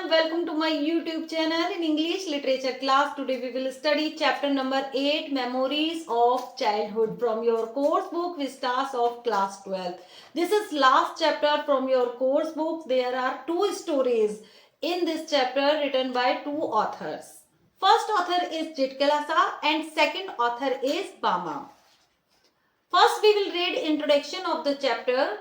welcome to my YouTube channel in English literature class. Today we will study chapter number 8, Memories of Childhood, from your course book Vistas of class 12. This is last chapter from your course book. There are two stories in this chapter written by two authors. First author is Jitkalasa and second author is Bama. First we will read introduction of the chapter.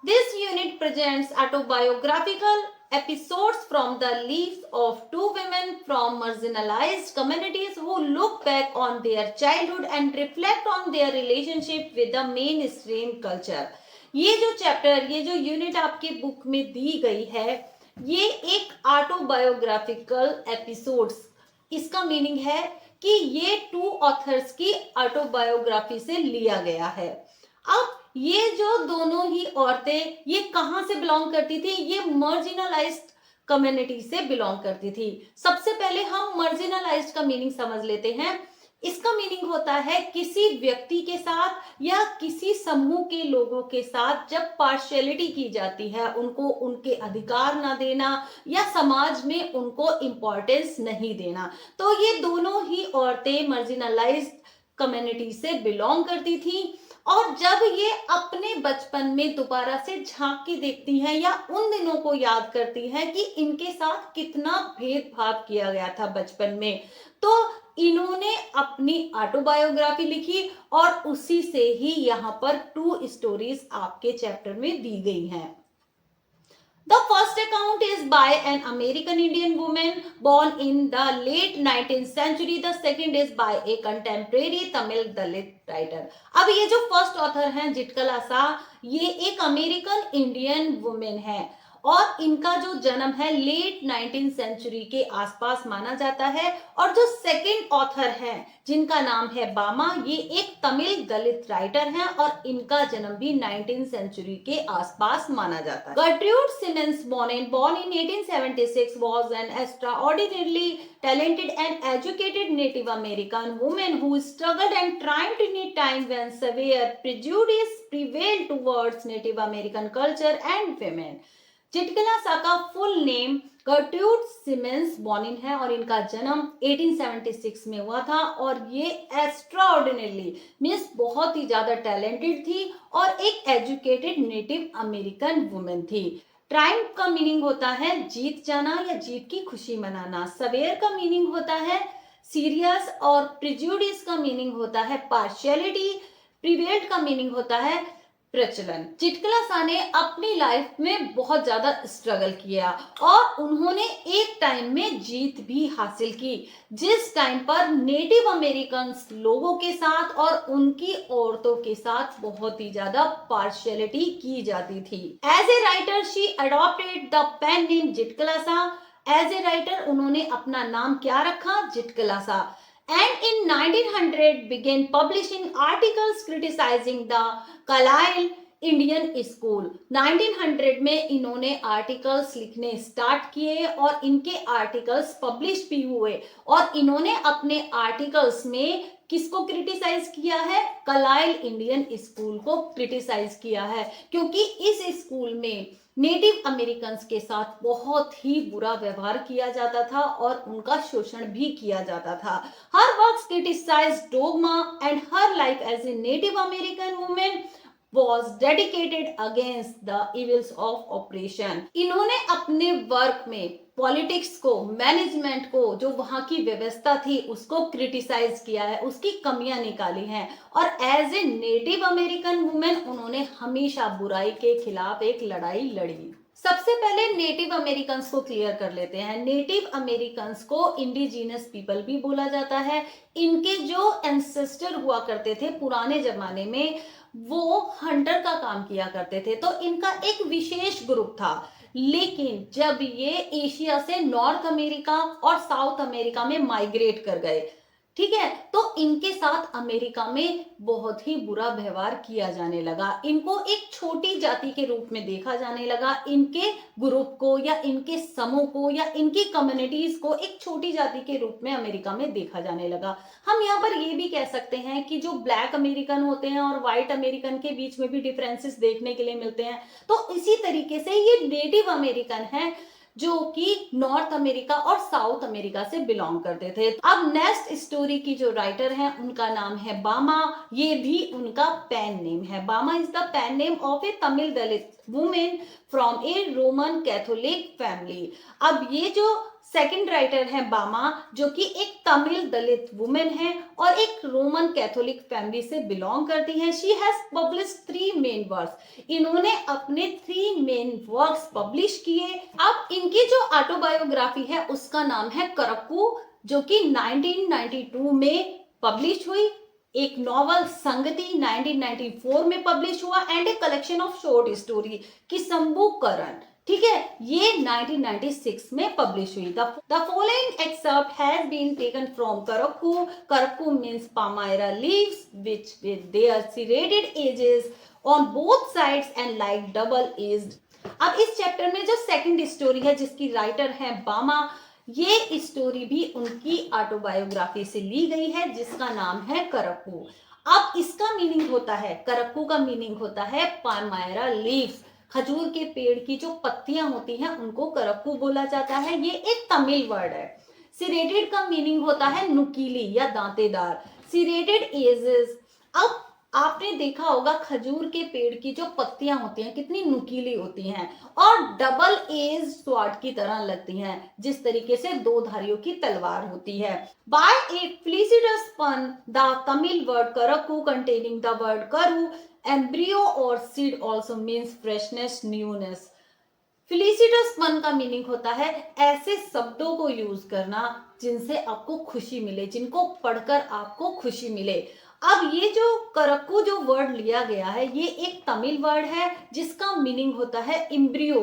This unit presents autobiographical episodes from the lives of two women from marginalized communities who look back on their childhood and reflect on their relationship with the mainstream culture. ये जो chapter, ये जो unit आपके book में दी गई है, ये एक ऑटोबायोग्राफिकल एपिसोड्स, इसका मीनिंग है कि ये टू ऑथर्स की ऑटोबायोग्राफी से लिया गया है। अब ये जो दोनों ही औरतें, ये कहां से बिलोंग करती थी? ये मार्जिनलाइज्ड कम्युनिटी से बिलोंग करती थी। सबसे पहले हम मार्जिनलाइज्ड का मीनिंग समझ लेते हैं। इसका मीनिंग होता है किसी व्यक्ति के साथ या किसी समूह के लोगों के साथ जब पार्शियलिटी की जाती है, उनको उनके अधिकार ना देना या समाज में उनको इम्पोर्टेंस नहीं देना। तो ये दोनों ही औरतें मार्जिनलाइज्ड कम्युनिटी से बिलोंग करती थी और जब ये अपने बचपन में दोबारा से झांक के देखती हैं या उन दिनों को याद करती हैं कि इनके साथ कितना भेदभाव किया गया था बचपन में, तो इन्होंने अपनी ऑटोबायोग्राफी लिखी और उसी से ही यहाँ पर टू स्टोरीज आपके चैप्टर में दी गई हैं। The first account is by an American Indian woman born in the late 19th century. The second is by a contemporary Tamil Dalit writer. अब ये जो फर्स्ट ऑथर हैं जिटकलासा, ये एक अमेरिकन इंडियन वुमेन है और इनका जो जन्म है लेट 19th सेंचुरी के आसपास माना जाता है। और जो सेकंड ऑथर है जिनका नाम है बामा, ये एक तमिल दलित राइटर हैं और इनका जन्म भी 19th सेंचुरी के आसपास माना जाता है। Gertrude Simmons Bonnin, born in 1876, was an extraordinarily talented and educated Native American woman who struggled and triumphed in a time when severe prejudice prevailed towards Native American culture and women. Zitkala Sa का full name Gertrude Simmons Bonnin है और इनका जन्म 1876 में हुआ था और ये एक्स्ट्राऑर्डिनरी मींस बहुत ही ज्यादा टैलेंटेड थी और एक एजुकेटेड नेटिव अमेरिकन वुमेन थी। ट्रायम्फ का मीनिंग होता है जीत जाना या जीत की खुशी मनाना। सवेयर का मीनिंग होता है सीरियस और प्रिजुडिस का मीनिंग होता है पार्शियलिटी। प्रिवेल्ड का मीनिंग होता है प्रचलन। जिटकलासा ने अपनी लाइफ में बहुत ज्यादा स्ट्रगल किया और उन्होंने एक टाइम में जीत भी हासिल की जिस टाइम पर नेटिव अमेरिकन लोगों के साथ और उनकी औरतों के साथ बहुत ही ज्यादा पार्शियलिटी की जाती थी। As a writer she adopted the pen name Zitkalasa. As a writer उन्होंने अपना नाम क्या रखा? Zitkalasa. And in 1900 began publishing articles criticizing the Carlisle Indian school. 1900 में इन्होंने आर्टिकल्स लिखने स्टार्ट किए और इनके आर्टिकल्स पब्लिश भी हुए और इन्होंने अपने आर्टिकल्स में किसको क्रिटिसाइज किया है? कार्लाइल इंडियन स्कूल को क्रिटिसाइज किया है क्योंकि इस स्कूल में नेटिव अमेरिकन्स के साथ बहुत ही बुरा व्यवहार किया जाता था और उनका शोषण भी किया जाता था। Her works criticize dogma and her life as a Native American women was dedicated against the evils of oppression. इन्होंने अपने वर्क में पॉलिटिक्स को, मैनेजमेंट को, जो वहां की व्यवस्था थी उसको क्रिटिसाइज किया है, उसकी कमियां निकाली हैं और as a Native American women उन्होंने हमेशा बुराई के खिलाफ एक लड़ाई लड़ी। सबसे पहले नेटिव अमेरिकन्स को क्लियर कर लेते हैं। नेटिव अमेरिकन्स को इंडिजिनस पीपल भी बोला जाता है। इनके जो एंसेस्टर हुआ करते थे पुराने जमाने में, वो हंटर का काम किया करते थे, तो इनका एक विशेष ग्रुप था। लेकिन जब ये एशिया से नॉर्थ अमेरिका और साउथ अमेरिका में माइग्रेट कर गए, ठीक है, तो इनके साथ अमेरिका में बहुत ही बुरा व्यवहार किया जाने लगा। इनको एक छोटी जाति के रूप में देखा जाने लगा। इनके ग्रुप को या इनके समूह को या इनकी कम्युनिटीज को एक छोटी जाति के रूप में अमेरिका में देखा जाने लगा। हम यहाँ पर ये भी कह सकते हैं कि जो ब्लैक अमेरिकन होते हैं और व्हाइट अमेरिकन के बीच में भी डिफरेंसेस देखने के लिए मिलते हैं। तो इसी तरीके से ये नेटिव अमेरिकन है जो कि नॉर्थ अमेरिका और साउथ अमेरिका से बिलोंग करते थे। अब नेक्स्ट स्टोरी की जो राइटर हैं उनका नाम है बामा। ये भी उनका पेन नेम है। Bama is the pen name of a Tamil Dalit women from a Roman Catholic family. अब ये जो सेकंड राइटर है बामा, जो कि एक तमिल दलित वुमेन है और एक रोमन कैथोलिक फैमिली से बिलोंग करती हैं। She has published 3 main works. इन्होंने अपने 3 मेन वर्क्स पब्लिश किए। अब इनकी जो ऑटोबायोग्राफी है उसका नाम है करक्कू, जो कि 1992 में पब्लिश हुई। एक नॉवल संगति 1994 में पब्लिश हुआ and a collection of short story Kisumbukkaran, ठीक है, ये 1996 में पब्लिश हुई। The following excerpt has been taken from Karukku. Karukku means palmyra leaves which with their serrated edges on both sides and like double edged। अब इस chapter में जो second story है जिसकी राइटर है बामा, ये स्टोरी भी उनकी ऑटोबायोग्राफी से ली गई है जिसका नाम है करक्कू। अब इसका मीनिंग होता है, करक्कू का मीनिंग होता है पामायरा लीव्स। खजूर के पेड़ की जो पत्तियां होती हैं उनको करक्कू बोला जाता है। ये एक तमिल वर्ड है। सिरेटेड का मीनिंग होता है नुकीली या दांतेदार। सिरेटेड एजेस, अब आपने देखा होगा खजूर के पेड़ की जो पत्तियां होती हैं कितनी नुकीली होती हैं और डबल एज स्वॉर्ड की तरह लगती हैं, जिस तरीके से 2 धारियों की तलवार होती है। By a felicitous pun, the Tamil word karaku containing the word karu, embryo or seed also means freshness, newness। felicitous pun का मीनिंग होता है ऐसे शब्दों को यूज करना जिनसे आपको खुशी मिले, जिनको पढ़कर आपको खुशी मिले। अब ये जो करक्कू जो वर्ड लिया गया है ये एक तमिल वर्ड है जिसका मीनिंग होता है एम्ब्रियो।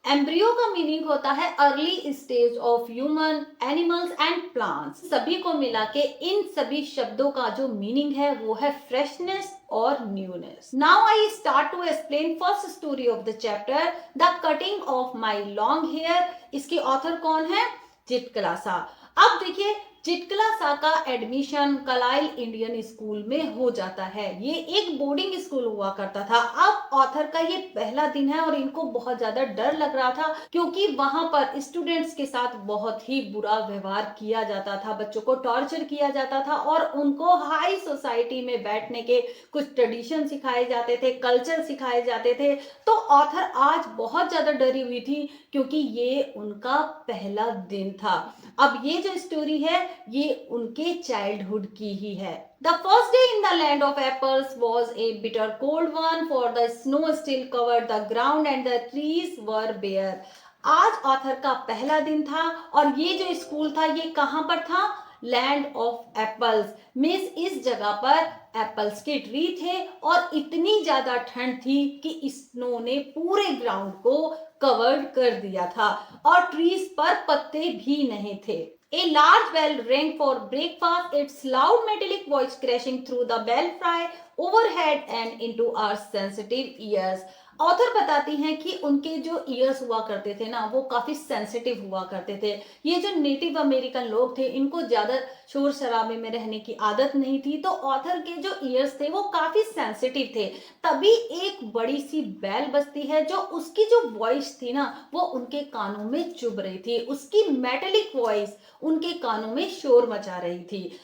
एम्ब्रियो का मीनिंग होता है early stage of human, animals and plants. सभी को मिला के इन सभी शब्दों का जो मीनिंग है वो है फ्रेशनेस और newness. Now I start to explain first story of the chapter, the cutting of my long hair. इसके ऑथर कौन है? चित्कला सा। अब देखिए चित्कला सा का एडमिशन कलाइल इंडियन स्कूल में हो जाता है। ये एक बोर्डिंग स्कूल हुआ करता था। अब ऑथर का ये पहला दिन है और इनको बहुत ज्यादा डर लग रहा था क्योंकि वहां पर स्टूडेंट्स के साथ बहुत ही बुरा व्यवहार किया जाता था, बच्चों को टॉर्चर किया जाता था और उनको हाई सोसाइटी में बैठने के कुछ ट्रेडिशन सिखाए जाते थे, कल्चर सिखाए जाते थे। तो ऑथर आज बहुत ज्यादा डरी हुई थी क्योंकि ये उनका पहला दिन था। अब ये जो स्टोरी है ये उनके चाइल्डहुड की ही है। The first day in the land of apples was a bitter cold one, for the snow still covered the ground and the trees were bare। आज ऑथर का पहला दिन था और ये जो स्कूल था ये कहाँ पर था? Land of apples. मीन्स इस जगह पर एप्पल्स के ट्री थे और इतनी ज्यादा ठंड थी कि स्नो ने पूरे ग्राउंड को कवर्ड कर दिया था और ट्रीज पर पत्ते भी नहीं थे। A large bell rang for breakfast, its loud metallic voice crashing through the belfry overhead and into our sensitive ears। Author बताती हैं कि उनके जो ईयर्स हुआ करते थे ना वो काफी सेंसिटिव हुआ करते थे। ये जो नेटिव अमेरिकन लोग थे इनको ज्यादा शोर शराबे में रहने की आदत नहीं थी, तो ऑथर के जो ईयर्स थे वो काफी सेंसिटिव थे। तभी एक बड़ी सी बेल बजती है जो उसकी जो वॉइस थी ना वो उनके कानों में चुभ रही थी। उसकी मेटेलिक वॉइस उनके कानों में शोर मचा रही थी।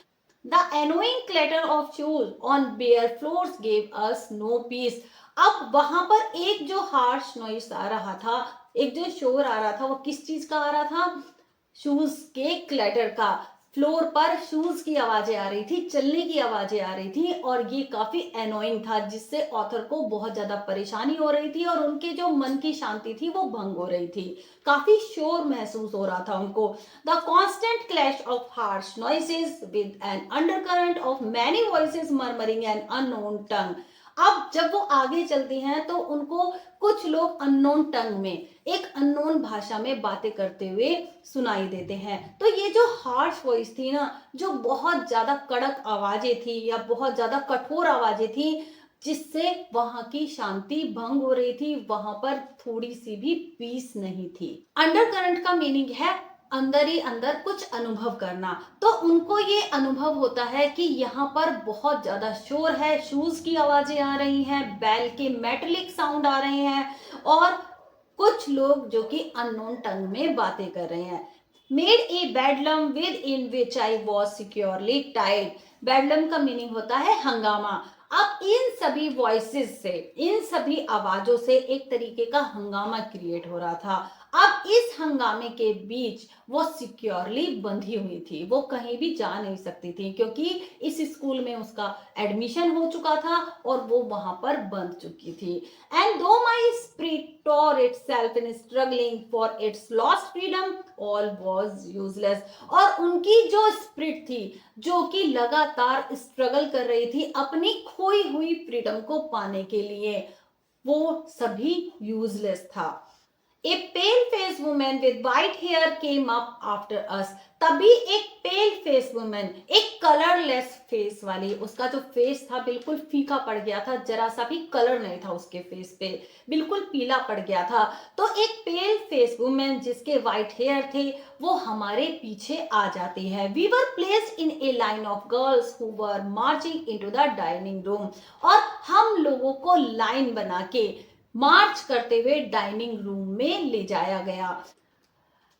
The annoying clatter of shoes on bare floors gave us no peace। अब वहां पर एक जो हार्श नॉइस आ रहा था, एक जो शोर आ रहा था वो किस चीज का आ रहा था? शूज के क्लैटर का। फ्लोर पर शूज की आवाजें आ रही थी, चलने की आवाजें आ रही थी और ये काफी एनोइंग था जिससे ऑथर को बहुत ज्यादा परेशानी हो रही थी और उनके जो मन की शांति थी वो भंग हो रही थी। काफी शोर महसूस हो रहा था उनको। The constant clash of harsh noises with an undercurrent of many voices murmuring an unknown tongue. अब जब वो आगे चलती हैं तो उनको कुछ लोग अननोन टंग में, एक अननोन भाषा में बातें करते हुए सुनाई देते हैं। तो ये जो हार्श वॉइस थी ना, जो बहुत ज्यादा कड़क आवाजें थी या बहुत ज्यादा कठोर आवाजें थी जिससे वहां की शांति भंग हो रही थी, वहां पर थोड़ी सी भी पीस नहीं थी। अंडरकरंट का मीनिंग है अंदर ही अंदर कुछ अनुभव करना। तो उनको ये अनुभव होता है कि यहाँ पर बहुत ज्यादा शोर है, शूज की आवाजें आ रही हैं, बैल के मेटलिक साउंड आ रहे हैं और कुछ लोग जो कि अननोन टंग में बातें कर रहे हैं। Made a bedlam within which I was securely tied. Bedlam का मीनिंग होता है हंगामा। अब इन सभी वॉइसेस से, इन सभी आवाजों से एक तरीके का हंगामा क्रिएट हो रहा था। अब इस हंगामे के बीच वो सिक्योरली बंधी हुई थी, वो कहीं भी जा नहीं सकती थी, क्योंकि इस स्कूल में उसका एडमिशन हो चुका था और वो वहां पर बंध चुकी थी। एंड दो my spirit tore itself in struggling for its lost freedom, all was useless। और उनकी जो स्पिरिट थी, जो कि लगातार स्ट्रगल कर रही थी अपनी खोई हुई फ्रीडम को पाने के लिए, वो सभी यूजलेस था। A pale faced woman with white hair came up after us। तभी एक पेल फेस वुमेन, एक कलरलेस फेस वाली, उसका जो फेस था बिल्कुल फीका पड़ गया था, जरा सा भी कलर नहीं था उसके फेस पे, बिल्कुल पीला पड़ गया था। तो एक पेल फेस वुमेन जिसके व्हाइट हेयर थे वो हमारे पीछे आ जाती है। We were placed in a line of girls who were marching into the dining room. और हम लोगों को लाइन बना के मार्च करते हुए डाइनिंग रूम में ले जाया गया।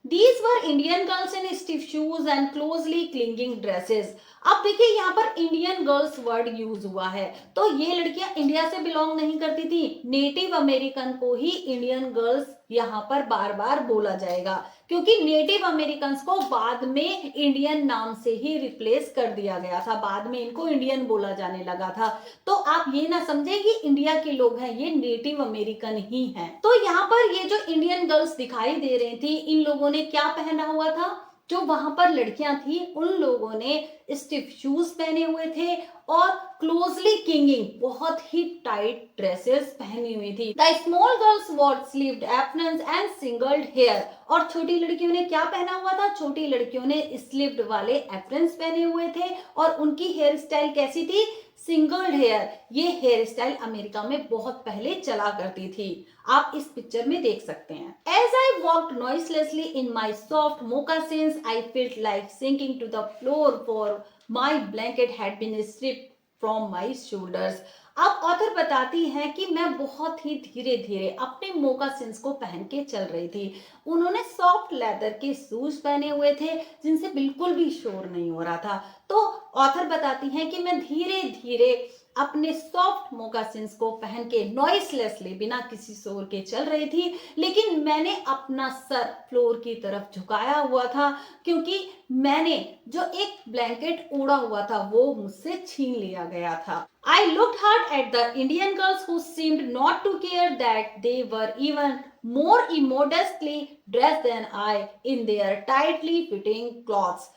These were Indian girls in stiff shoes and closely clinging dresses। अब देखिए यहाँ पर इंडियन गर्ल्स वर्ड यूज हुआ है, तो ये लड़कियां इंडिया से बिलोंग नहीं करती थी, नेटिव अमेरिकन को ही इंडियन गर्ल्स यहाँ पर बार बार बोला जाएगा, क्योंकि नेटिव अमेरिकन को बाद में इंडियन नाम से ही रिप्लेस कर दिया गया था, बाद में इनको इंडियन बोला जाने लगा था। तो आप ये ना समझे कि इंडिया के लोग हैं, ये नेटिव अमेरिकन ही हैं। तो यहाँ पर ये जो इंडियन गर्ल्स दिखाई दे रही थी, इन लोगों ने क्या पहना हुआ था? जो वहां पर लड़कियां थी उन लोगों ने स्टिफ शूज पहने हुए थे और क्लोजली किंगिंग, बहुत ही टाइट ड्रेसेस पहनी हुई थी। The small girls wore sleeved aprons and shingled hair. और छोटी लड़कियों ने क्या पहना हुआ था? छोटी लड़कियों ने स्लीव्ड वाले एप्रन्स पहने हुए थे और उनकी हेयर स्टाइल कैसी थी? Shingled hair. ये हेयर स्टाइल अमेरिका में बहुत पहले चला करती थी, आप इस पिक्चर में देख सकते हैं। As I walked noiselessly in my soft moccasins, I felt like sinking to the floor for my blanket had been stripped from my shoulders। अब ऑथर बताती है कि मैं बहुत ही धीरे धीरे अपने मोकासिन्स को पहन के चल रही थी। उन्होंने सॉफ्ट लेदर के शूज पहने हुए थे जिनसे बिल्कुल भी शोर नहीं हो रहा था। तो ऑथर बताती है कि मैं धीरे धीरे अपने सॉफ्ट मोकासिन्स को पहन के नॉइसलेसली, बिना किसी शोर के चल रही थी, लेकिन मैंने अपना सर फ्लोर की तरफ झुकाया हुआ था, क्योंकि मैंने जो एक ब्लैंकेट ओढ़ा हुआ था वो मुझसे छीन लिया गया था। I looked hard at the Indian girls who seemed not to care that they were even more immodestly dressed than I in their tightly fitting clothes।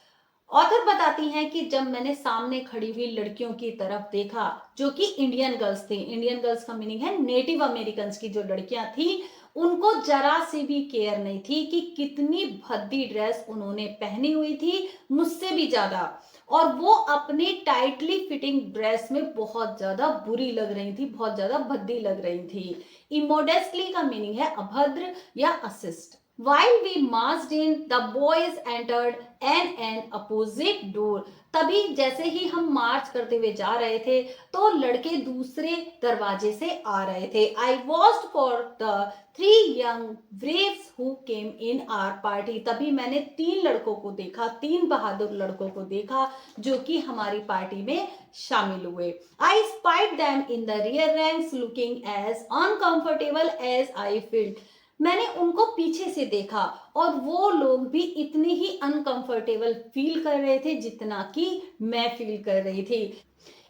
Author बताती हैं कि जब मैंने सामने खड़ी हुई लड़कियों की तरफ देखा जो कि इंडियन गर्ल्स थी, इंडियन गर्ल्स का मीनिंग है नेटिव अमेरिकन की जो लड़कियां थी, उनको जरा सी भी केयर नहीं थी कि कितनी भद्दी ड्रेस उन्होंने पहनी हुई थी, मुझसे भी ज्यादा, और वो अपनी टाइटली फिटिंग ड्रेस में बहुत ज्यादा बुरी लग रही थी, बहुत ज्यादा भद्दी लग रही थी। इमोडेस्टली का मीनिंग है अभद्र या अशिष्ट। While we marched in, the boys entered an opposite door। तभी जैसे ही हम मार्च करते हुए जा रहे थे तो लड़के दूसरे दरवाजे से आ रहे थे। I watched for the 3 young braves who came in our party। तभी मैंने 3 लड़कों को देखा, 3 बहादुर लड़कों को देखा जो कि हमारी पार्टी में शामिल हुए। I spied them in the rear ranks looking as uncomfortable as I felt। मैंने उनको पीछे से देखा और वो लोग भी इतने ही अनकंफर्टेबल फील कर रहे थे जितना कि मैं फील कर रही थी।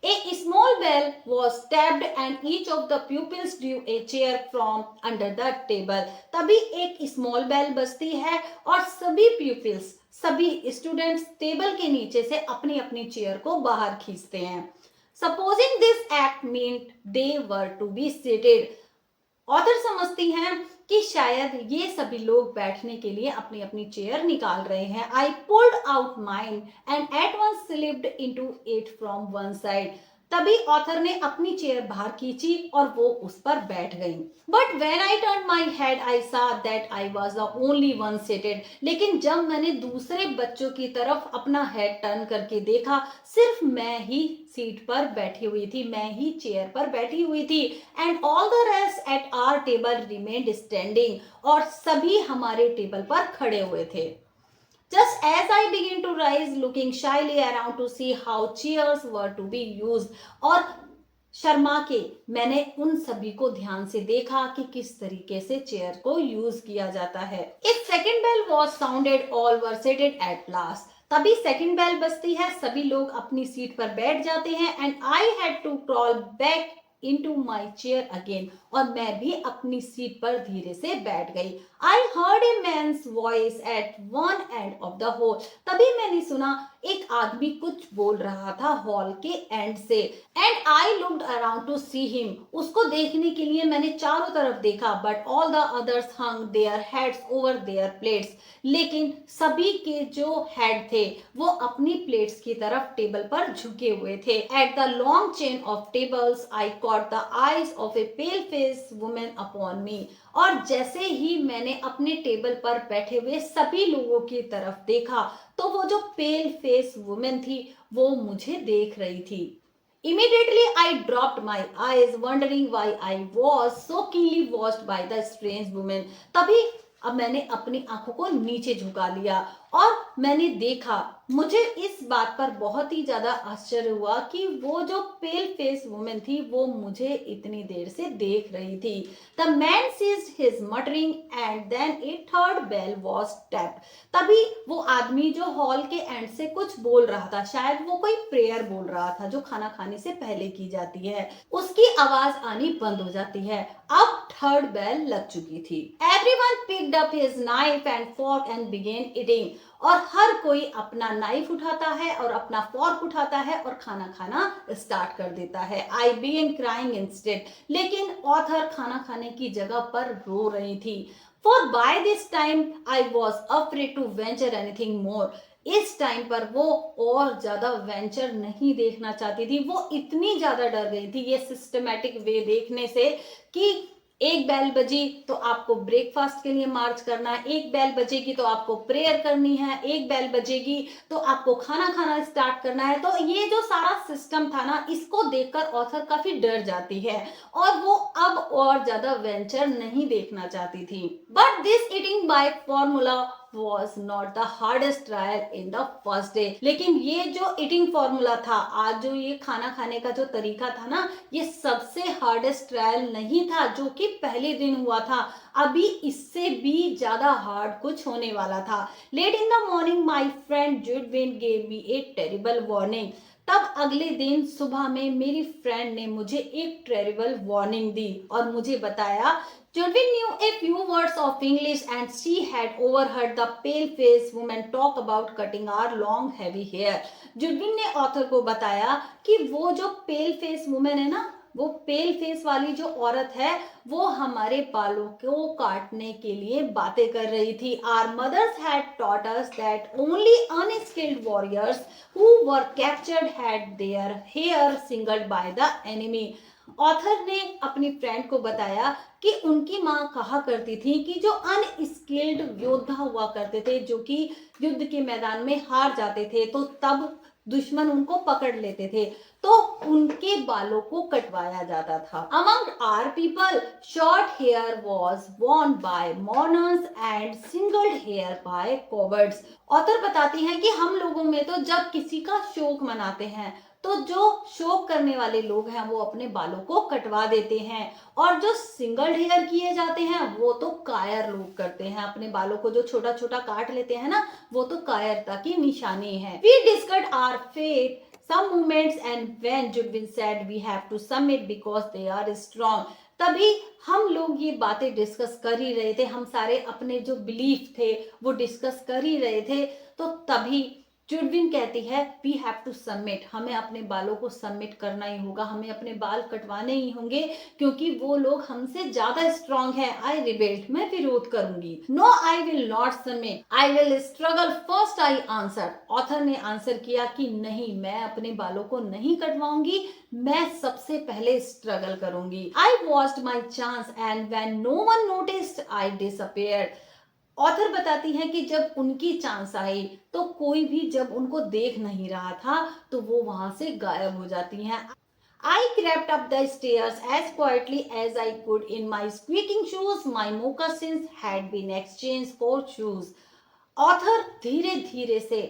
A small bell was tapped and each of the pupils drew a chair from under the table। तभी एक स्मॉल बेल बजती है और सभी pupils, सभी स्टूडेंट्स टेबल के नीचे से अपनी अपनी चेयर को बाहर खींचते हैं। Supposing this act meant they were to be seated। Author समझती हैं कि शायद ये सभी लोग बैठने के लिए अपनी अपनी चेयर निकाल रहे हैं। I pulled out mine and at once slipped into it from one side। तभी ऑथर ने अपनी चेयर बाहर खींची और वो उस पर बैठ गई। But when I turn my head I saw that I was the only one seated. लेकिन जब मैंने दूसरे बच्चों की तरफ अपना हेड टर्न करके देखा, सिर्फ मैं ही सीट पर बैठी हुई थी, मैं ही चेयर पर बैठी हुई थी। And all the rest at our table remained standing. और सभी हमारे टेबल पर खड़े हुए थे। Just as I began to rise, looking shyly around to see how chairs were to be used, और शर्मा के मैंने उन सभी को ध्यान से देखा कि किस तरीके से चेयर को यूज किया जाता है। If second bell was sounded, all were seated at last. तभी सेकेंड बेल बजती है, सभी लोग अपनी सीट पर बैठ जाते हैं। And I had to crawl back into my chair again, और मैं भी अपनी सीट पर धीरे से बैठ गई। I heard a man's voice at one end of the hall। तभी मैंने सुना एक आदमी कुछ बोल रहा था हॉल के एंड से। And I looked around to see him. उसको देखने के लिए मैंने चारों तरफ देखा। But all the others hung their heads over their plates. लेकिन सभी के जो हेड थे वो अपनी प्लेट्स की तरफ टेबल पर झुके हुए थे। At the long chain of tables I caught the eyes of A pail face women upon मी। और जैसे ही मैंने अपने टेबल पर बैठे हुए सभी लोगों की तरफ देखा, तो वो जो पेल फेस वुमेन थी वो मुझे देख रही थी। Immediately I dropped my eyes, wondering why I was so keenly watched by the strange woman। तभी अब मैंने अपनी आंखों को नीचे झुका लिया और मैंने देखा, मुझे इस बात पर बहुत ही ज्यादा आश्चर्य हुआ कि वो जो पेल फेस वुमेन थी वो मुझे इतनी देर से देख रही थी। The man ceased his muttering and then a third bell was tapped. तभी वो आदमी जो हॉल के एंड से कुछ बोल रहा था, शायद वो कोई प्रेयर बोल रहा था जो खाना खाने से पहले की जाती है, उसकी आवाज आनी बंद हो जाती है। अब थर्ड बेल लग चुकी थी। Everyone picked up his knife and fork and began eating. और हर कोई अपना नाइफ उठाता है और अपना फॉर्क उठाता है और खाना खाना स्टार्ट कर देता है। I began crying instead. लेकिन ऑथर खाना खाने की जगह पर रो रही थी। For by this time I was afraid to venture anything more. इस टाइम पर वो और ज्यादा वेंचर नहीं देखना चाहती थी। वो इतनी ज्यादा डर गई थी ये सिस्टमेटिक वे देखने से कि एक बेल बजी तो आपको ब्रेकफास्ट के लिए मार्च करना है, एक बेल बजेगी तो आपको प्रेयर करनी है, एक बेल बजेगी तो आपको खाना खाना स्टार्ट करना है। तो ये जो सारा सिस्टम था ना, इसको देखकर ऑथर काफी डर जाती है और वो अब और ज्यादा वेंचर नहीं देखना चाहती थी। But this eating by formula was not the hardest trial in the first day। लेकिन ये जो ईटिंग फॉर्मूला था, आज जो ये खाना खाने का जो तरीका था ना, ये सबसे हार्डेस्ट ट्रायल नहीं था जो कि पहले दिन हुआ था। अभी इससे भी ज्यादा हार्ड कुछ होने वाला था। Late in the morning my friend Judewin gave me a terrible warning. तब अगले दिन सुबह में मेरी फ्रेंड ने मुझे एक टेरिबल वार्निंग दी और मुझे बताया, Judwin knew a few words of English and she had overheard the pale-faced woman talk about cutting our long heavy hair। जुडविन ने ऑथर को बताया कि वो जो पेल फेस वुमेन है ना, वो पेल फेस वाली जो औरत है वो हमारे बालों को काटने के लिए बातें कर रही थी। Our mothers had taught us that only unskilled warriors who were captured had their hair singled by the enemy। Author ने अपनी फ्रेंड को बताया कि उनकी माँ कहा करती थी कि जो अनस्किल्ड योद्धा हुआ करते थे, जो कि युद्ध के मैदान में हार जाते थे, तो तब दुश्मन उनको पकड़ लेते थे तो उनके बालों को कटवाया जाता था। Among our people short hair was worn by mourners and singled hair by cowards। Author बताती हैं कि हम लोगों में तो जब किसी का शोक मनाते हैं तो जो शोक करने वाले लोग हैं वो अपने बालों को कटवा देते हैं, और जो सिंगल हेयर किए जाते हैं वो तो कायर लोग करते हैं। अपने बालों को जो छोटा छोटा काट लेते हैं ना, वो तो कायरता की निशानी है। We discussed our fate some moments and when Judwin said we have to submit because they are strong। तभी हम लोग ये बातें डिस्कस कर ही रहे थे, हम सारे अपने जो बिलीफ थे वो डिस्कस कर ही रहे थे। तो तभी जुडविन कहती है वी हैव टू सबमिट, हमें अपने बालों को सबमिट करना ही होगा, हमें अपने बाल कटवाने ही होंगे क्योंकि वो लोग हमसे ज्यादा स्ट्रांग है। आई रिबेल्ड, मैं विरोध करूंगी। No I will not submit, I will struggle first, I answer. Author ने आंसर किया कि नहीं, मैं अपने बालों को नहीं कटवाऊंगी, मैं सबसे पहले स्ट्रगल करूंगी। I watched my chance and when no one noticed I disappeared. Author बताती हैं कि जब उनकी चांस आई तो कोई भी जब उनको देख नहीं रहा था तो वो वहां से गायब हो जाती हैं। I crept up the stairs as quietly as I could in my squeaking shoes. My moccasins had been exchanged for shoes. Author धीरे धीरे से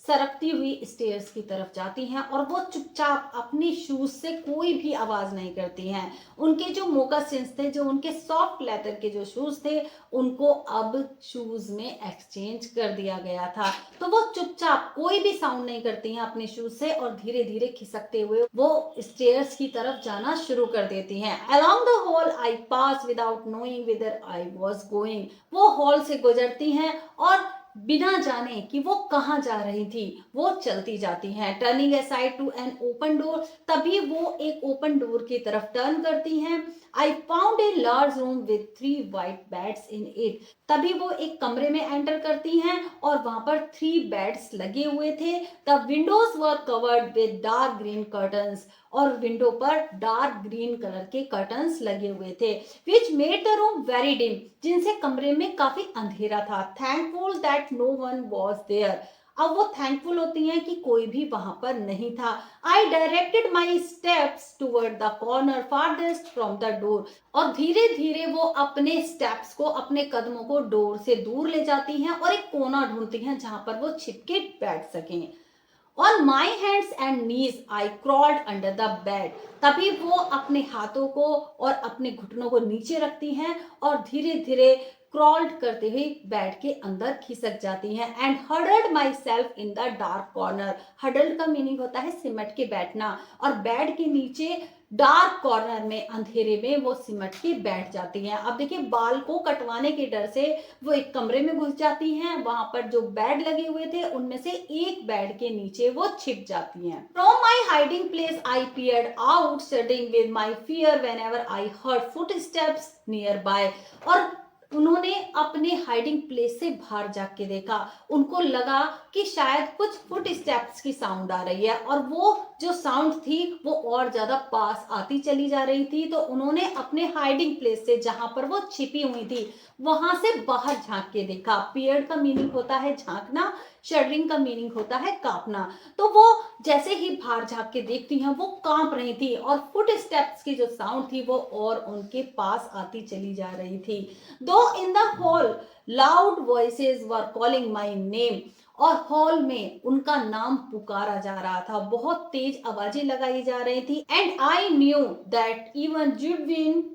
सरकती हुई स्टेयर्स की तरफ जाती हैं और वो चुपचाप अपनी शूज से कोई भी आवाज नहीं करती हैं। उनके जो मोकासिन्स थे, जो उनके सॉफ्ट लेदर के जो शूज थे, उनको अब शूज में एक्सचेंज कर दिया गया था। तो वो चुपचाप कोई भी साउंड नहीं करती हैं अपने शूज से और धीरे धीरे खिसकते हुए वो स्टेयर्स की तरफ जाना शुरू कर देती हैं। Along the hall I pass without knowing whither I was going. वो हॉल से गुजरती हैं और बिना जाने कि वो कहाँ जा रही थी वो चलती जाती हैं। Turning aside to an open door, तभी वो एक ओपन डोर की तरफ टर्न करती हैं। I found a large room with 3 white beds in it. तभी वो एक कमरे में एंटर करती हैं और वहां पर 3 बेड्स लगे हुए थे। The windows were covered with dark green curtains, और विंडो पर डार्क ग्रीन कलर के कर्टन्स लगे हुए थे, which made the room very dim, जिनसे कमरे में काफी अंधेरा था। Thankful that no one was there, अब वो थैंकफुल होती हैं कि कोई भी वहां पर नहीं था। I directed my steps toward the corner farthest from the door, और धीरे धीरे वो अपने स्टेप्स को, अपने कदमों को डोर से दूर ले जाती हैं और एक कोना ढूंढती हैं जहां पर वो छिपके बैठ सकें। On my hands and knees I crawled under the bed. तभी वो अपने हाथों को और अपने घुटनों को नीचे रखती हैं और धीरे धीरे क्रॉल्ड करते हुए बेड के अंदर खिसक जाती हैं। And huddled my self in the dark corner, huddled का मीनिंग होता है सिमट के बैठना, और बेड के नीचे डार्क कॉर्नर में, अंधेरे में वो सिमट के बैठ जाती हैं। अब देखिए, बाल को कटवाने के डर से वो एक कमरे में घुस जाती हैं। वहां पर जो बेड लगे हुए थे उनमें से एक बेड के नीचे वो छिप जाती हैं। From my hiding place I peered out, shuddering with my fear whenever I heard footsteps near by. और उन्होंने अपने हाइडिंग प्लेस से बाहर जाके देखा, उनको लगा कि शायद कुछ फुट स्टेप्स की साउंड आ रही है, और वो जो साउंड थी वो और ज्यादा पास आती चली जा रही थी। तो उन्होंने अपने हाइडिंग प्लेस से, जहां पर वो छिपी हुई थी, वहां से बाहर झांक के देखा। पियर्ड का मीनिंग होता है झांकना, शडरिंग का मीनिंग होता है कांपना। तो वो जैसे ही बाहर झांक के देखती हैं वो कांप रही थी, और फुट स्टेप्स की जो साउंड थी वो और उनके पास आती चली जा रही थी। दो in the hall loud voices were calling my name, और हॉल में उनका नाम पुकारा जा रहा था, बहुत तेज आवाजें लगाई जा रही थी। And I knew that even Judewin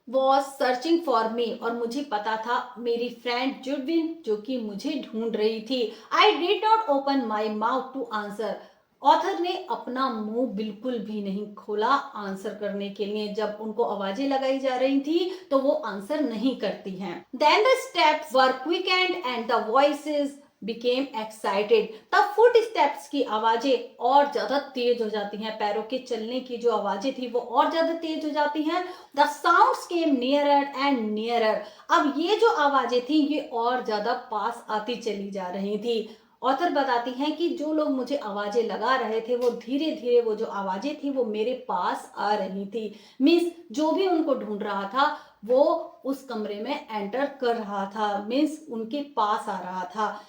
was searching for me, और मुझे पता था मेरी फ्रेंड जुडविन जो कि मुझे ढूंढ रही थी। I did not open my mouth to answer, author ने अपना मुंह बिल्कुल भी नहीं खोला आंसर करने के लिए। जब उनको आवाजें लगाई जा रही थी तो वो आंसर नहीं करती हैं। Then the steps were quickened and the voices became excited, तब फुट स्टेप्स की आवाजें और ज्यादा तेज हो जाती हैं, पैरों के चलने की जो आवाजें थी वो और ज्यादा तेज हो जाती हैं। The sounds came nearer and nearer, अब ये जो आवाजें थी ये और ज्यादा पास आती चली जा रही थी। ऑथर बताती हैं कि जो लोग मुझे आवाजें लगा रहे थे वो धीरे धीरे, वो जो आवाजें थी वो मेरे पास आ रही थी। मीन्स जो भी उनको ढूंढ रहा था वो उस कमरे में एंटर कर रहा था, मीन्स उनके पास आ रहा था।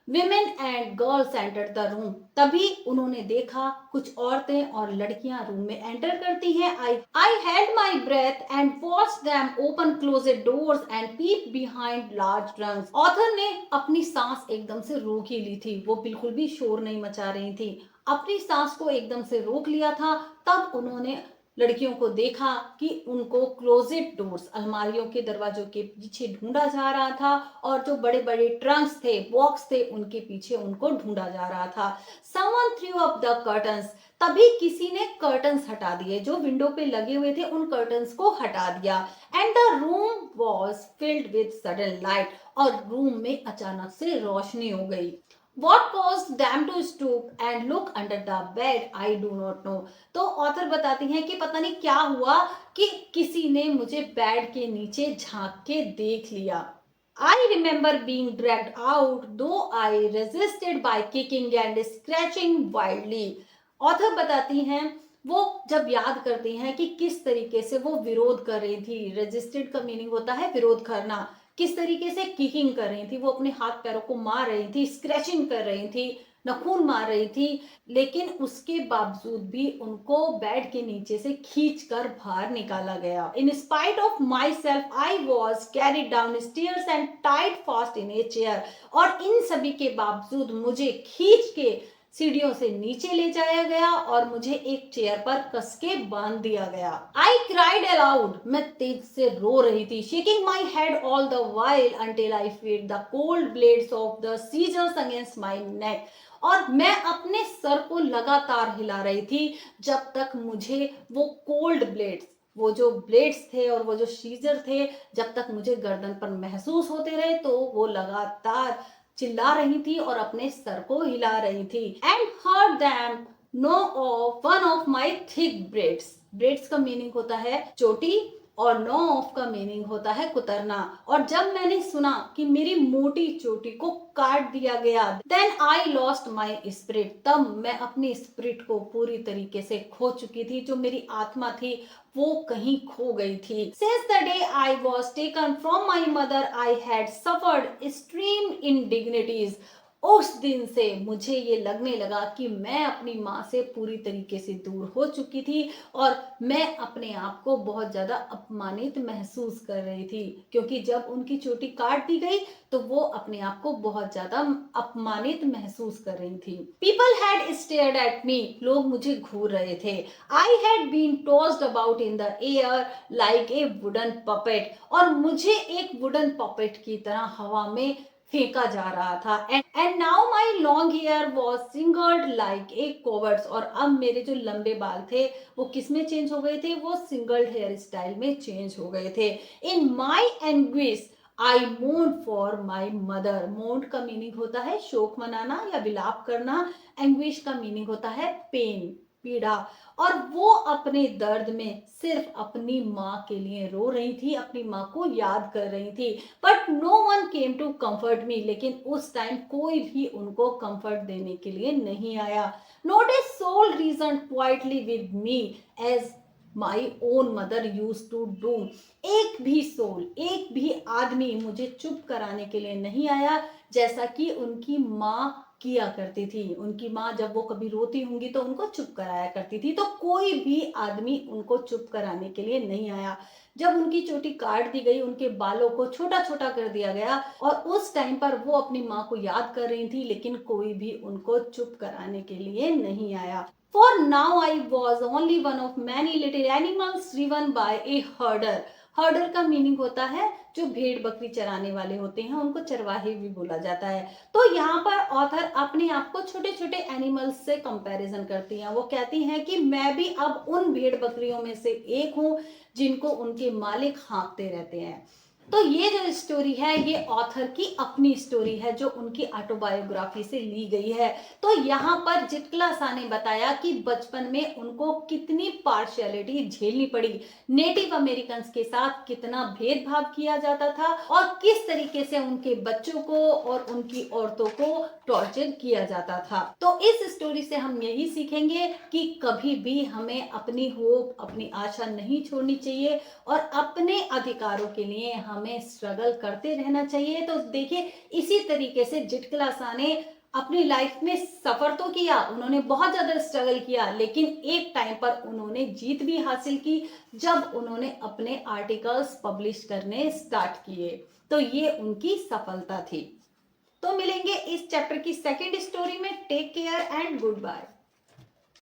Women and girls enter the room, तभी उन्होंने देखा कुछ औरतें और लड़कियां रूम में एंटर करती हैं। I held my breath and watched them open closed doors and peep behind large trunks. Author ने अपनी सांस एकदम से रोक ही ली थी, वो बिल्कुल भी शोर नहीं मचा रही थी, अपनी सांस को एकदम से रोक लिया था। तब उन्होंने लड़कियों को देखा कि उनको क्लोजेट डोर्स, अलमारियों के दरवाजों के पीछे ढूंढा जा रहा था, और जो बड़े बड़े ट्रंक्स थे, बॉक्स थे, उनके पीछे उनको ढूंढा जा रहा था। Someone through up the curtains, तभी किसी ने कर्टन्स हटा दिए, जो विंडो पे लगे हुए थे उन कर्टन्स को हटा दिया। And the room was filled with sudden light, और रूम में अचानक से रोशनी हो गई। What caused them to stoop and look under the bed? I do not know. तो ऑथर बताती हैं कि पता नहीं क्या हुआ कि किसी ने मुझे बेड के नीचे झांक के देख लिया. I remember being dragged out, though I resisted by kicking and scratching wildly. Author बताती हैं वो जब याद करती हैं कि किस तरीके से वो विरोध कर रही थी. रेजिस्टेड का मीनिंग होता है विरोध करना. किस तरीके से किकिंग कर रही थी, वो अपने हाथ पैरों को मार रही थी, स्क्रैचिंग कर रही थी, नखून मार रही थी, लेकिन उसके बावजूद भी उनको बेड के नीचे से खींच कर बाहर निकाला गया. In spite of myself I was carried downstairs and tied fast in a chair. और इन सभी के बावजूद मुझे खींच के सीढ़ियों से नीचे ले जाया गया और मुझे एक चेयर पर कस के बांध दिया गया. I cried aloud. मैं तेज से रो रही थी. Shaking my head all the while until I feel the cold blades of the scissors against my neck. और मैं अपने सर को लगातार हिला रही थी जब तक मुझे वो कोल्ड ब्लेड्स, वो जो ब्लेड्स थे और वो जो सीजर थे, जब तक मुझे गर्दन पर महसूस होते रहे तो वो लगातार चिल्ला रही थी और अपने सर को हिला रही थी. And heard them gnaw off one of my thick braids. Braids का मीनिंग होता है चोटी और नो ऑफ का मीनिंग होता है कुतरना. और जब मैंने सुना कि मेरी मोटी चोटी को काट दिया गया, then I lost my spirit. तब मैं अपनी स्पिरिट को पूरी तरीके से खो चुकी थी. जो मेरी आत्मा थी वो कहीं खो गई थी. Since the day I was taken from my mother, I had suffered extreme indignities. उस दिन से मुझे ये लगने लगा कि मैं अपनी माँ से पूरी तरीके से दूर हो चुकी थी और मैं अपने आप को बहुत ज्यादा अपमानित महसूस कर रही थी, क्योंकि जब उनकी चोटी काट दी गई तो वो अपने आप को बहुत ज्यादा अपमानित महसूस कर रही थी. People had stared at me. लोग मुझे घूर रहे थे. I had been tossed about in the air like a wooden puppet. और मुझे एक wooden puppet की तरह हवा में फेंका जा रहा था. And now my long hair was shingled like a coward's. और अब मेरे जो लंबे बाल थे वो किस में चेंज हो गए थे? वो सिंगल्ड हेयर स्टाइल में चेंज हो गए थे. In my anguish I mourn for my mother. Mourn का मीनिंग होता है शोक मनाना या विलाप करना. एंग्विश का मीनिंग होता है पेन, पीड़ा. और वो अपने दर्द में सिर्फ अपनी माँ के लिए रो रही थी, अपनी माँ को याद कर रही थी. But no one came to comfort me. लेकिन उस टाइम कोई भी उनको कंफर्ट देने के लिए नहीं आया. Not a soul reason quietly with me as my own mother used to do. एक भी सोल, एक भी आदमी मुझे चुप कराने के लिए नहीं आया जैसा कि उनकी माँ किया करती थी. उनकी माँ जब वो कभी रोती होंगी तो उनको चुप कराया करती थी. तो कोई भी आदमी उनको चुप कराने के लिए नहीं आया. जब उनकी चोटी काट दी गई, उनके बालों को छोटा छोटा कर दिया गया और उस टाइम पर वो अपनी माँ को याद कर रही थी, लेकिन कोई भी उनको चुप कराने के लिए नहीं आया. For now I was only one of many little animals driven by a herder. हर्डर का मीनिंग होता है जो भेड़ बकरी चराने वाले होते हैं, उनको चरवाहे भी बोला जाता है. तो यहाँ पर ऑथर अपने आप को छोटे छोटे एनिमल्स से कंपैरिजन करती हैं. वो कहती हैं कि मैं भी अब उन भेड़ बकरियों में से एक हूँ जिनको उनके मालिक हाँकते रहते हैं. तो ये जो स्टोरी है ये ऑथर की अपनी स्टोरी है जो उनकी ऑटोबायोग्राफी से ली गई है. तो यहाँ पर जितला सा ने बताया कि बचपन में उनको कितनी पार्शियलिटी झेलनी पड़ी, नेटिव अमेरिकन के साथ कितना भेदभाव किया जाता था और किस तरीके से उनके बच्चों को और उनकी औरतों को टॉर्चर किया जाता था. तो इस स्टोरी से हम यही सीखेंगे कि कभी भी हमें अपनी होप, अपनी आशा नहीं छोड़नी चाहिए और अपने अधिकारों के लिए हमें स्ट्रगल करते रहना चाहिए. तो देखिए इसी तरीके से जितला सा ने अपनी लाइफ में सफर तो किया, उन्होंने बहुत ज्यादा स्ट्रगल किया, लेकिन एक टाइम पर उन्होंने जीत भी हासिल की जब उन्होंने अपने आर्टिकल्स पब्लिश करने स्टार्ट किए. तो ये उनकी सफलता थी. तो मिलेंगे इस चैप्टर की सेकंड स्टोरी में. Take care and good bye.